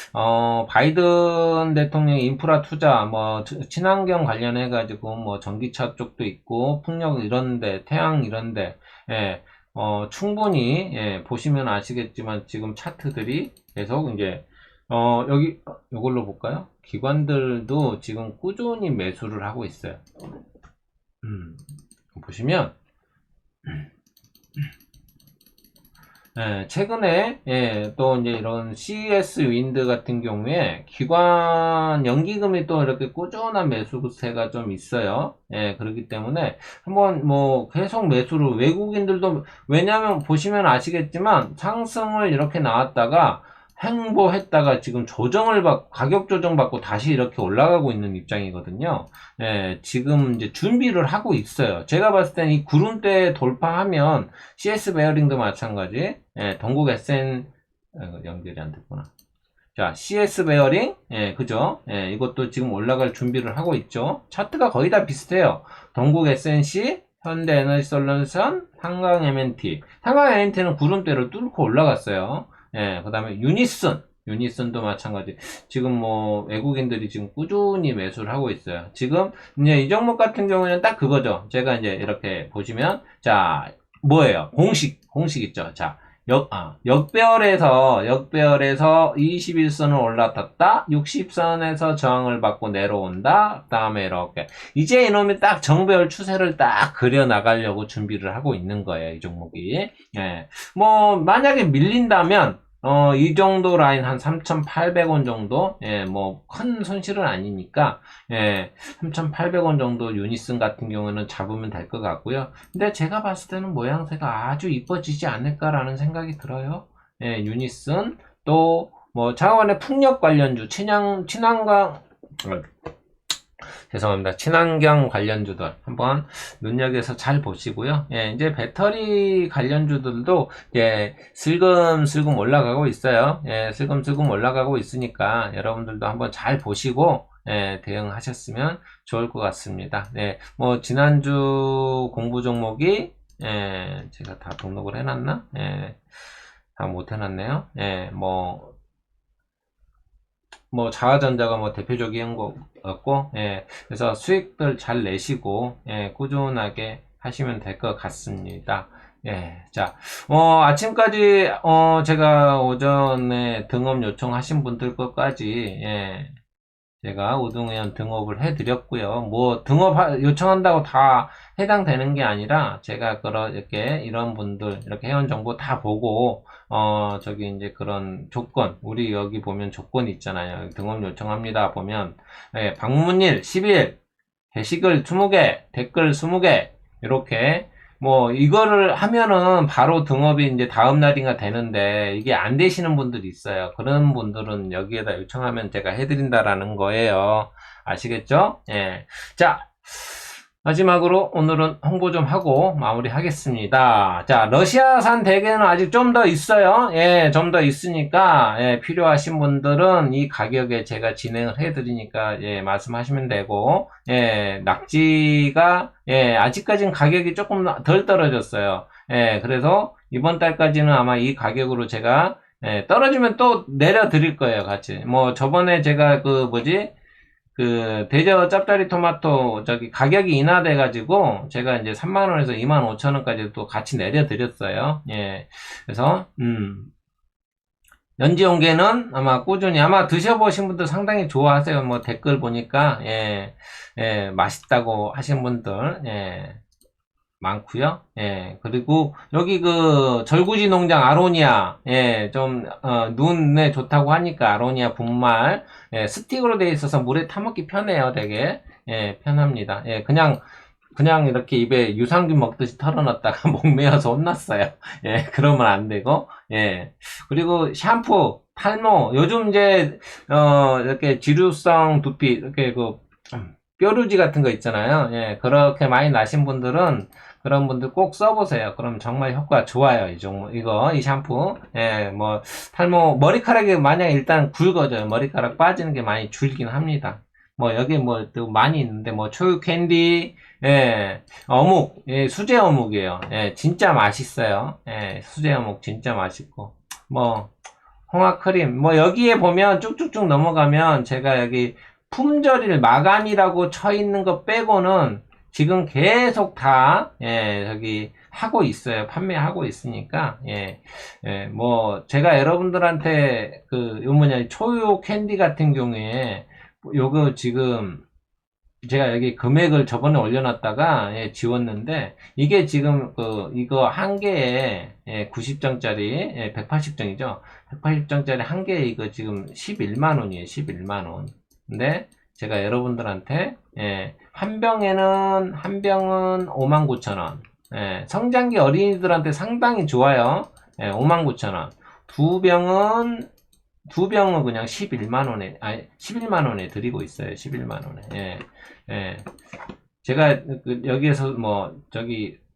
바이든 대통령 인프라 투자, 뭐, 친환경 관련해가지고, 뭐, 전기차 쪽도 있고, 풍력 이런데, 태양 이런데, 예, 충분히, 예, 보시면 아시겠지만, 지금 차트들이 계속 이제, 여기, 이걸로 볼까요? 기관들도 지금 꾸준히 매수를 하고 있어요. 보시면, 예, 최근에 또 이제 이런 CES 윈드 같은 경우에 기관 연기금이 또 이렇게 꾸준한 매수세가 좀 있어요. 예, 그렇기 때문에 한번 뭐 계속 매수를 외국인들도 왜냐하면 보시면 아시겠지만 상승을 이렇게 나왔다가 횡보했다가 지금 가격 조정받고 다시 이렇게 올라가고 있는 입장이거든요. 예, 지금 이제 준비를 하고 있어요. 제가 봤을 때는 이 구름대 돌파하면 CS 베어링도 마찬가지, 예, 동국 SN, 연결이 안 됐구나. 자, CS 베어링, 예, 그죠? 예, 이것도 지금 올라갈 준비를 하고 있죠. 차트가 거의 다 비슷해요. 동국 SNC, 현대에너지솔루션, 한강 MNT. 한강 MNT는 구름대를 뚫고 올라갔어요. 예, 그 다음에 유니슨도 마찬가지. 지금 뭐 외국인들이 지금 꾸준히 매수를 하고 있어요. 지금 이제 이 종목 같은 경우에는 딱 그거죠. 제가 이제 이렇게 보시면 자, 뭐예요? 공식 있죠. 자, 역배열에서 21선을 올라탔다. 60선에서 저항을 받고 내려온다. 그 다음에 이렇게 이제 이놈이 딱 정배열 추세를 딱 그려 나가려고 준비를 하고 있는 거예요. 이 종목이. 예. 뭐 만약에 밀린다면 이 정도 라인 한 3,800원 정도? 예, 뭐, 큰 손실은 아니니까, 예, 3,800원 정도 유니슨 같은 경우는 잡으면 될 것 같고요. 근데 제가 봤을 때는 모양새가 아주 이뻐지지 않을까라는 생각이 들어요. 예, 유니슨, 또, 뭐, 자원의 풍력 관련주, 친환경, 죄송합니다. 친환경 관련주들 한번 눈여겨서 잘 보시고요. 예, 이제 배터리 관련주들도 예, 슬금슬금 올라가고 있어요. 예, 슬금슬금 올라가고 있으니까 여러분들도 한번 잘 보시고 예, 대응하셨으면 좋을 것 같습니다. 네, 뭐 지난주 공부 종목이 예, 제가 다 등록을 해놨나? 예, 다 못 해놨네요. 예, 뭐 자화전자가 뭐 대표적인 거 같고, 예, 그래서 수익들 잘 내시고, 예, 꾸준하게 하시면 될 것 같습니다. 예, 자, 아침까지, 제가 오전에 등업 요청하신 분들 것까지, 예, 제가 우등회원 등업을 해드렸고요. 뭐 등업 요청한다고 다 해당되는 게 아니라 제가 이렇게 이런 분들 이렇게 회원 정보 다 보고 저기 이제 그런 조건 우리 여기 보면 조건 있잖아요. 등업 요청합니다 보면 예, 방문일 10일 게시글 20개 댓글 20개 이렇게 뭐 이거를 하면은 바로 등업이 이제 다음 날인가 되는데 이게 안 되시는 분들이 있어요. 그런 분들은 여기에다 요청하면 제가 해드린다라는 거예요. 아시겠죠? 예. 자, 마지막으로 오늘은 홍보 좀 하고 마무리하겠습니다. 자, 러시아산 대게는 아직 좀 더 있어요. 예, 좀 더 있으니까, 예, 필요하신 분들은 이 가격에 제가 진행을 해드리니까, 예, 말씀하시면 되고, 예, 낙지가, 예, 아직까지는 가격이 조금 덜 떨어졌어요. 예, 그래서 이번 달까지는 아마 이 가격으로 제가, 예, 떨어지면 또 내려드릴 거예요, 같이. 뭐, 저번에 제가 대저 짭짜리 토마토 가격이 인하돼가지고 제가 이제 3만원에서 25,000원까지 또 같이 내려드렸어요. 예. 그래서, 연지온게는 아마 꾸준히, 아마 드셔보신 분들 상당히 좋아하세요. 뭐 댓글 보니까, 예, 예, 맛있다고 하신 분들, 예. 많고요. 예. 그리고 여기 절구지 농장 아로니아, 예, 좀 눈에 좋다고 하니까 아로니아 분말, 예, 스틱으로 되어 있어서 물에 타먹기 편해요. 되게, 예, 편합니다. 예, 그냥 이렇게 입에 유산균 먹듯이 털어놨다가 목 메어서 혼났어요. 예, 그러면 안 되고, 예. 그리고 샴푸, 탈모, 요즘 이제 이렇게 지루성 두피, 이렇게 뾰루지 같은 거 있잖아요. 예, 그렇게 많이 나신 분들은 그런 분들 꼭 써보세요. 그럼 정말 효과 좋아요. 이 샴푸. 예, 뭐, 탈모, 머리카락이 만약 일단 굵어져요. 머리카락 빠지는 게 많이 줄긴 합니다. 뭐, 여기 뭐, 또 많이 있는데, 뭐, 초유 캔디, 예, 어묵, 예, 수제 어묵이에요. 예, 진짜 맛있어요. 예, 수제 어묵 진짜 맛있고. 뭐, 홍합크림, 뭐, 여기에 보면 쭉쭉쭉 넘어가면 제가 여기 품절일 마감이라고 쳐 있는 거 빼고는 지금 계속 다, 예, 하고 있어요. 판매하고 있으니까, 예, 예, 뭐, 제가 여러분들한테, 초유 캔디 같은 경우에, 요거 지금, 제가 여기 금액을 저번에 올려놨다가, 예, 지웠는데, 이게 지금, 이거 한 개에, 예, 90정짜리, 예, 180정이죠? 180정짜리 한 개에 이거 지금 11만원이에요. 11만원. 근데, 제가 여러분들한테, 예, 한 병은 59,000원. 예, 성장기 어린이들한테 상당히 좋아요. 예, 59,000원. 두 병은 그냥 11만원에, 11만원에 드리고 있어요. 11만원에. 예, 예. 제가 여기에서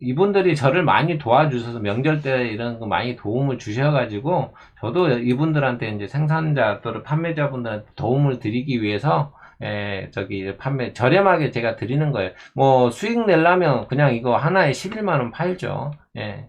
이분들이 저를 많이 도와주셔서 명절 때 이런 거 많이 도움을 주셔가지고, 저도 이분들한테 이제 생산자 또는 판매자분들한테 도움을 드리기 위해서 예, 저렴하게 제가 드리는 거예요. 뭐, 수익 내려면 그냥 이거 하나에 11만원 팔죠. 예.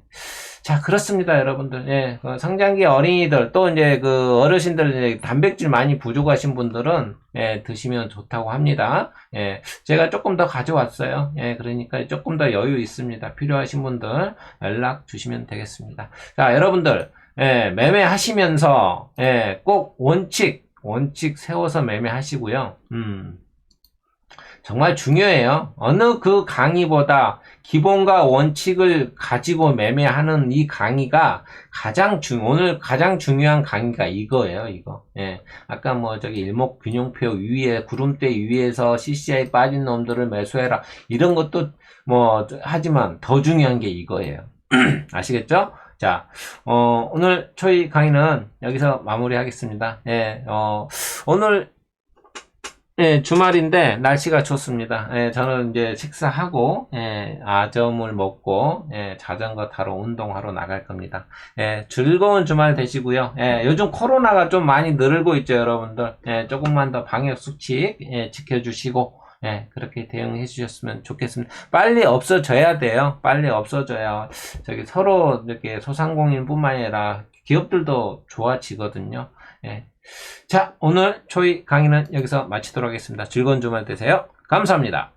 자, 그렇습니다, 여러분들. 예, 성장기 어린이들, 또 이제 어르신들, 이제 단백질 많이 부족하신 분들은, 예, 드시면 좋다고 합니다. 예, 제가 조금 더 가져왔어요. 예, 그러니까 조금 더 여유 있습니다. 필요하신 분들 연락 주시면 되겠습니다. 자, 여러분들, 예, 매매하시면서, 예, 꼭 원칙 세워서 매매하시고요. 정말 중요해요. 어느 강의보다 기본과 원칙을 가지고 매매하는 이 강의가 오늘 가장 중요한 강의가 이거예요, 이거. 예. 아까 일목균형표 위에, 구름대 위에서 CCI 빠진 놈들을 매수해라. 이런 것도 하지만 더 중요한 게 이거예요. 아시겠죠? 자, 오늘 초이 강의는 여기서 마무리하겠습니다. 예, 오늘, 예, 주말인데 날씨가 좋습니다. 예, 저는 이제 식사하고, 예, 아점을 먹고, 예, 자전거 타러 운동하러 나갈 겁니다. 예, 즐거운 주말 되시고요. 예, 요즘 코로나가 좀 많이 늘고 있죠, 여러분들. 예, 조금만 더 방역 수칙, 예, 지켜주시고, 예, 그렇게 대응해 주셨으면 좋겠습니다. 빨리 없어져야 돼요. 빨리 없어져야 서로 이렇게 소상공인뿐만 아니라 기업들도 좋아지거든요. 예. 자, 오늘 초이 강의는 여기서 마치도록 하겠습니다. 즐거운 주말 되세요. 감사합니다.